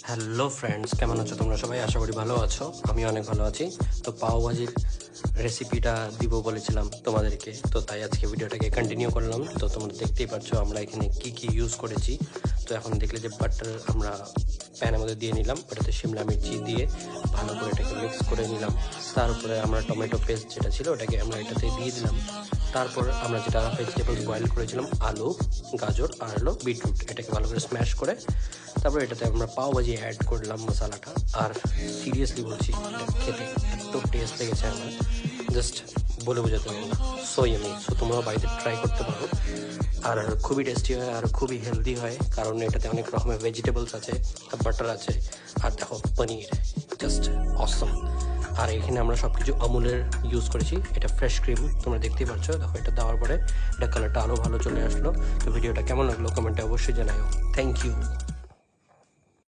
Hello friends, কেমন আছো তোমরা সবাই? আশা করি ভালো আছো। আমি অনেক ভালো আছি। তো পাওভাজির রেসিপিটা দিব বলেছিলাম তোমাদেরকে, তো তাই আজকে ভিডিওটাকে কন্টিনিউ করলাম। তো তোমরা দেখতেই পাচ্ছ আমরা এখানে কি কি ইউজ করেছি। তো এখন দেখলে যে বাটার আমরা প্যানের মধ্যে দিয়ে নিলাম, ওটাতে শিমলা মির্চি দিয়ে ভালো করে এটাকে মিক্স করে নিলাম। তার উপরে আমরা টমেটো পেস্ট যেটা ছিল ওটাকে আমরা এটাতে দিয়ে দিলাম। তারপর আমরা যেটা ভেজিটেবলস বয়েল করেছিলাম, আলু, গাজর আর হলো বিটরুট, এটাকে ভালো করে স্ম্যাশ করে তারপর এটাতে আমরা পাওভাজি অ্যাড করলাম মশলাটা। আর সিরিয়াসলি বলছি, এটা খেতে এত টেস্ট লেগেছে আমার, জাস্ট বলে বোঝাতে পারবো না। So yummy. সো তোমরা বাড়িতে ট্রাই করতে পারো। আর খুবই টেস্টি হয় আর খুবই হেলদি হয়, কারণ এটাতে অনেক রকমের ভেজিটেবলস আছে, বাটার আছে, আর দেখো পনির, জাস্ট অসম। আর এখানে আমরা সব কিছু আমুলের ইউজ করেছি, এটা ফ্রেশ ক্রিম তোমরা দেখতেই পাচ্ছ। দেখো এটা দেওয়ার পরে এটা কালারটা আরও ভালো চলে আসলো। তো ভিডিওটা কেমন লাগলো কমেন্টে অবশ্যই জানাও। Thank you.